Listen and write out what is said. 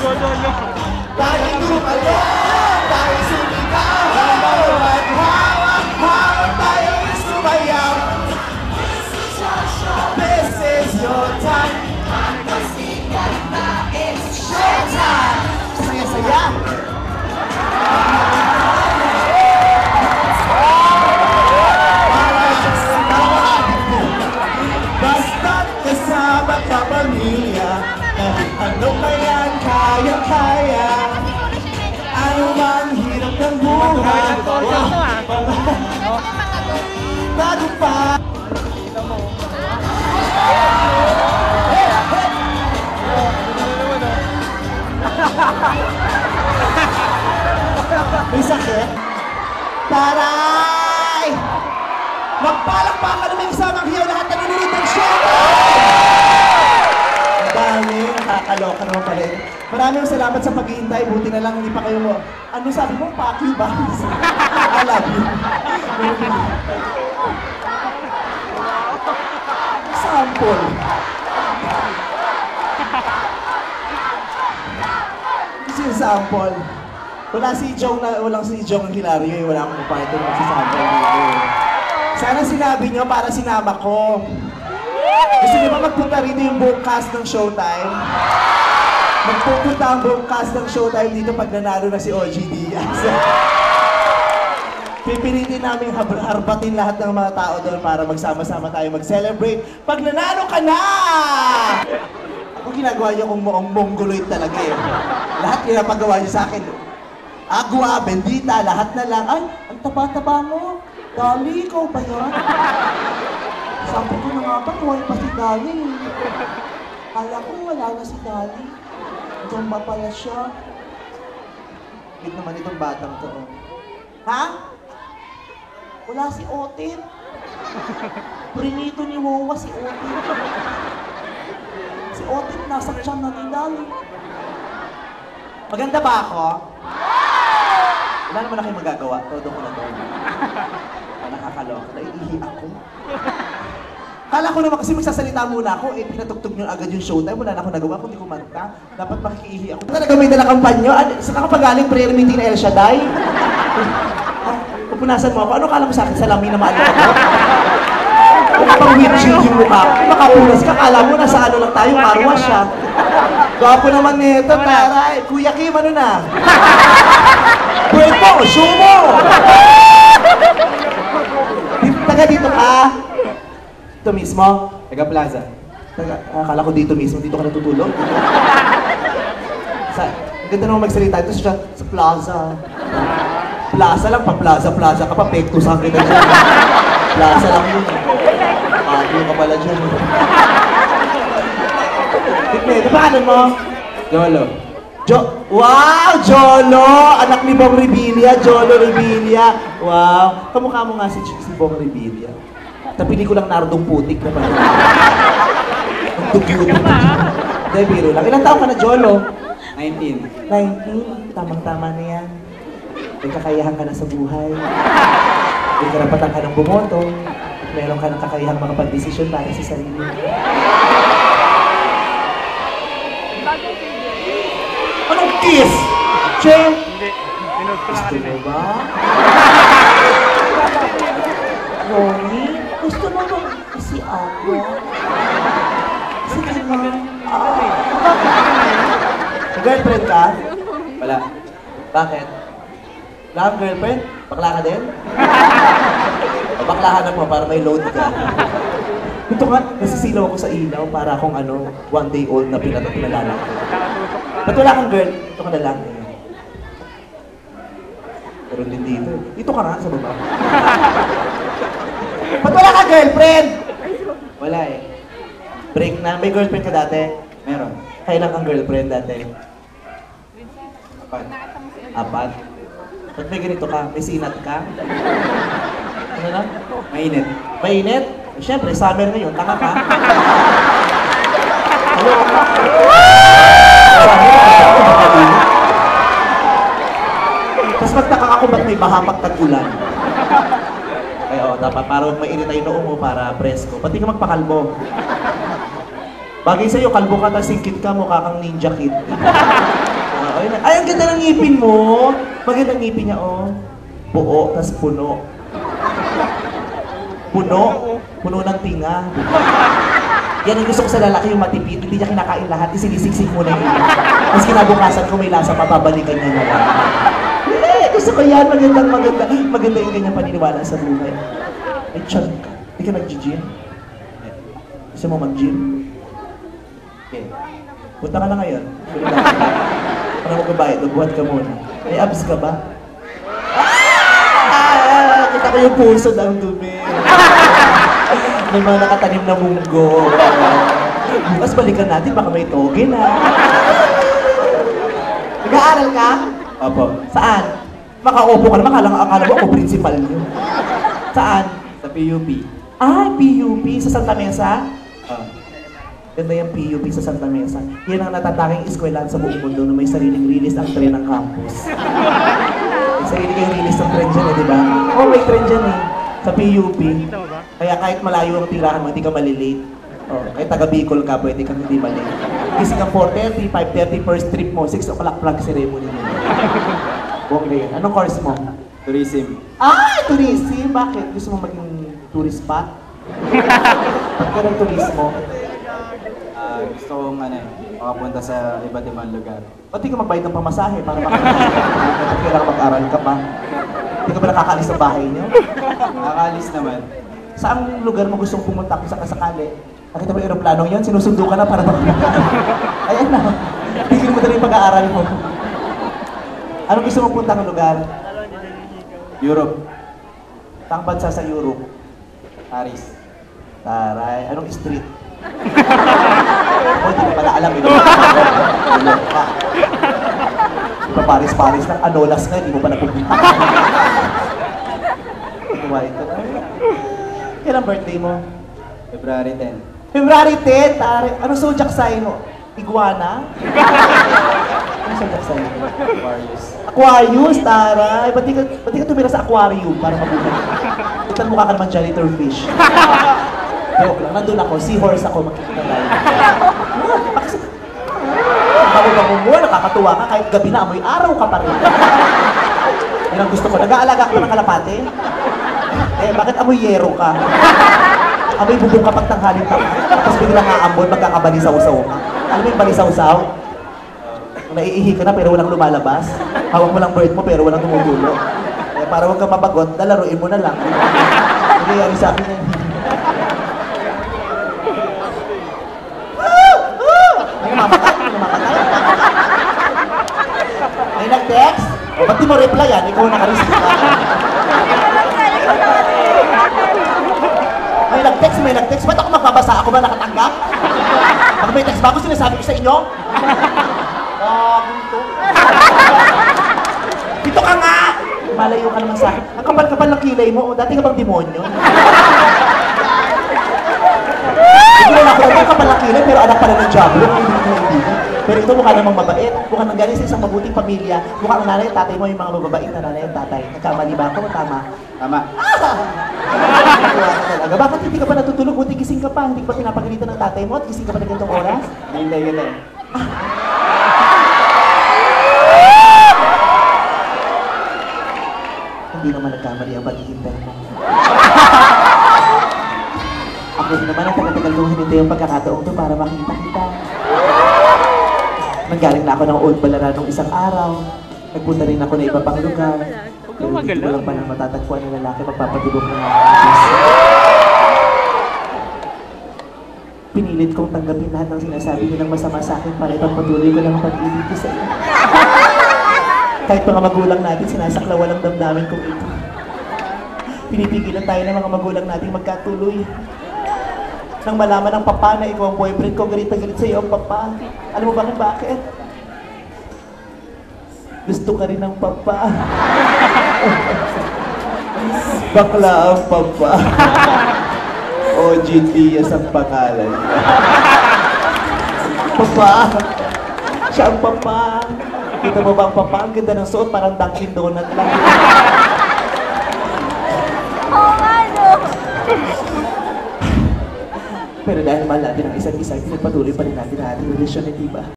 Lagi tumayo, tayo sumigaw, at hawak tayo sumayaw. This is your time. It's showtime. Saya-saya. Basta't kasama ka pamilya, kahit ano pa yan, kaya-kaya. Ano man hirap ng buhay, bago pa. May sakit? Taray! Magpalakpakan na may kasamang hiyaw lahat na nununod ng show! Ang dami, nakakaloka naman pala ito. Maraming salamat sa paghihintay. Buti na lang hindi pa kayo mo. Ano sabi mo? Fuck you ba? I love you. Sample. Kasi yung sample. Walang si Jong ang Hilario eh. Wala akong partner magsasample dito. Sana sinabi nyo para sinama ko. Gusto niyo ba magpunta rito yung buong cast ng Showtime? Magpupunta ang buong cast ng Showtime dito pag nanalo na si OG Diaz. Pipilitin namin harbatin lahat ng mga tao doon para magsama-sama tayo mag-celebrate. Pag nanalo ka na! Ako ginagawa niyo kung mukhang mongoloid talaga eh. Lahat pinapagawa niyo sa akin. Agua, bendita, lahat na lang. Ay, ang taba-taba mo. Dali, ikaw ba yan? Sabi ko na nga ba, kuhay pa si Dali. Kala ko wala na si Dali. Diyan ba pala siya? Big naman itong batang to. Ha? Wala si Otin. Prinito ni Wawa si Otin. Si Otin nasa tiyan na ni Dali. Maganda ba ako? Wala naman na kayo magagawa. Todo ko na to. Nakakaloka. Naiihi ako. Kala ko naman kasi magsasalita muna ako, eh pinatugtog nyo agad yung Showtime, wala na ako nagawa kundi kumanta. Dapat makikiihi ako. Talaga may dala kampanyo? Saan ka pagaling prayer meeting na El Shaddai? Pupunasan mo ako, ano kala mo sa akin? Salamin na maalala ko? Kung pang windshield yung mukha ko, makapunas ka, kala mo nasa ano lang tayo, karwas siya. Gwapo naman nito, taray. Kuya Kim, ano na? Pwede mo, show mo! Taga dito ka? Dito mismo? Taga Plaza. Akala ko dito mismo, dito ka natutulog. Ang ganda naman magsalita dito sa Plaza. Plaza lang, pag Plaza ka pa, pekto sa akin na dyan. Plaza lang yun. Pagyo ka pala dyan. Dikme, ito pangalan mo? Jolo. Wow! Jolo! Anak ni Bong Revilla, Jolo Revilla. Wow! Kamukha mo nga si Bong Revilla. Tapili ko lang Nardong Putik na pala. Ang dugyot. Dahil biro lang. Ilang taon ka na, Jolo? 19. 19? Tamang-tama na yan. May kakayahan ka na sa buhay. May karapatan ka ng bumoto. At meron ka ng kakayahang makapag-desisyon para sa sarili. Anong kiss? Che? Hindi. Pinood ko lang Gusto kanina. mo ba? Ronnie? Gusto mo ba si Aqua? Sige na. Girlfriend ka? Wala. Bakit? Wala kang girlfriend? Bakla ka din? O baklahan mo para may load ka. Ito nga, nasisilaw ako sa ilaw para akong ano, 1 day old na pinalala ko. Ba't wala kang girl? Ito ka na lang. Pero din dito. Ito ka nga sa baba. Ba't wala kang girlfriend? Wala eh. Break na. May girlfriend ka dati? Meron. Kailan kang girlfriend dati? Apat. Apat? Ba't may ganito ka? May sinat ka? Ano na? Mainit. Mainit? Eh, siyempre, summer ngayon. Tanga ka? Tapos magtaka ako ba't may baha pag tag-ulan. Ay, oo, dapat para huwag mainit ay noo mo para presko. Pati ka magpakalbo. Bagay sa'yo, kalbo ka, tapos singkit ka, mukha kang ninja kid. Ay, ang ganda ng ngipin mo. Maganda ang ngipin niya, oh. Buo, tas puno. Puno. Puno ng tinga. Yan ang gusto ko sa lalaki, yung matipid. Hindi niya kinakain lahat, isinisiksik muna yung ina. Tapos kinabukasan kung may lasa, mapabalikan niya na lang. Gusto ko yan. Maganda yung ganyang paniniwala sa buhay. Ay, tiyan ka. Hindi ka nag-gym? Gusto mo mag-gym? Okay. Punta ka na ngayon. Para magbabayad, magbuhat ka muna. May abs ka ba? Kita ko yung puso ng dumi. May mga nakatanim na munggo. Bukas balikan natin, baka may toge na. Nag-aaral ka? Opo. Saan? Makaupo ka naman, akala mo ako principal niyo. Saan? Sa PUP. Ah, PUP sa Santa Mesa? Ganda yung PUP sa Santa Mesa. Yan ang natatanging eskwelahan sa buong mundo na may sariling release ang tren ng campus. May sarili kayong release ng tren dyan eh, di ba? Oo, may tren dyan eh. Sa PUP. Kaya kahit malayo ang tirahan mo, hindi ka malilate. Oh, kahit taga Bicol ka, pwede kang hindi malilate. Gising kang 4:30, 5:30 first trip mo, 6 o'clock flag ceremony mo. Bongga yan. Anong course mo? Tourism. Ah, tourism! Bakit? Gusto mo maging tourist spot? Ba't ka ng turismo? Gusto kong makapunta sa iba't ibang lugar. Ba't di ka magbayad ng pamasahe para bakit kailangan mag-aral ka pa? Hindi ka ba nakakaalis sa bahay niyo? Nakakaalis naman. Saang lugar mo gustong pumunta kung sakasakali? Nakita mo yung aeroplanong yan? Sinusundo ka na para ayan na. Tigil mo na rin yung pag-aaral mo. Anong gusto mo puntang lugar? Europe. Saang bansa sa Europe? Paris. Taray. Anong street? Hindi ko pala alam. Diba Paris lang, Anolas nga, hindi mo pa napupunta. Ituwa ito. Kailan birthday mo? February 10. February 10, tari. Anong zodiac sign mo? Iguana? Anong zodiac sign mo? Aquarius. Aquarius, taray. Ba't di ka tumira sa aquarium para mabuhay? Itan mukha ka naman jellyfish. Joke lang, nandun ako, seahorse ako, makikita tayo. Bango-bango mo, nakakatuwa ka, kahit gabi na, amoy araw ka pa rin. Yan ang gusto ko, nag-aalaga ka pa ng kalapate? Eh, bakit amoy yero ka? Amoy bubong kapag tanghalin ka, tapos biglang aambon, magkakabalisaw-saw ka. Alam mo yung balisaw-saw? Naiihi ka na pero walang lumalabas. Hawak mo lang bird mo pero walang tumutulo. Eh, para huwag kang mabagot, lalaruin mo na lang. Nangyayari sa akin yan. May nag-text? O, ba't di mo reply yan? Ikaw naka-receive ka. May nag-text. Ba't ako magbabasa? Ako ba nakatanggap? Pag may text ba ako, sinasabi ko sa inyo? Ito. Dito ka nga! Malayo ka naman sa akin. Ang kapal-kapal ng kilay mo. Dati ka bang demonyo? Hindi na ako ang kapal ng kilay, pero anak pala ng Diablo. Pero ito mukha namang mabait. Mukha nang galing sa isang mabuting pamilya. Mukha ang nanay at tatay mo yung mga mababait na nanay at tatay. Nagkamali ba ako? Tama? Tama. Talaga. Bakit hindi ka pa natutulog? Buti gising ka pa. Hindi ka pa pinapagalitan ng tatay mo at gising ka pa na ganitong oras? Hintay kita. Hindi naman nagkamali ang paghihintay mo. Ako naman ang tagal-tagal kong hinintay ang pagkakataong to para makita kita. Nanggaling na ako ng Old Balara nung isang araw. Nagpunta rin ako na iba pang lugar. Pero hindi ko lang pa nang matatagpuan ng lalaki magpapatibok ng mga puso. Pinilit kong tanggapin lahat ng sinasabi nilang masama sa akin para ipagpatuloy ko lang ang pag-ibig ko sa iyo. Kahit mga magulang natin, sinasaklawan ang damdamin kong ito. Pinipigilan tayo ng mga magulang nating magkatuloy. Nang malaman ng papa na ikaw ang boyfriend ko, galit na galit sa iyo ang papa. Alam mo bakit? Gusto ka rin ng papa. Bakla ang papa. OG Diaz ang pangalan. Papa! Siya ang papa. Kita mo ba ang papa? Ang ganda ng suot, parang Dunkin' Donut lang. Oo nga, no? Pero dahil mahal natin ang isa't isa, pinagpatuloy pa rin natin ang ating relasyon, di ba?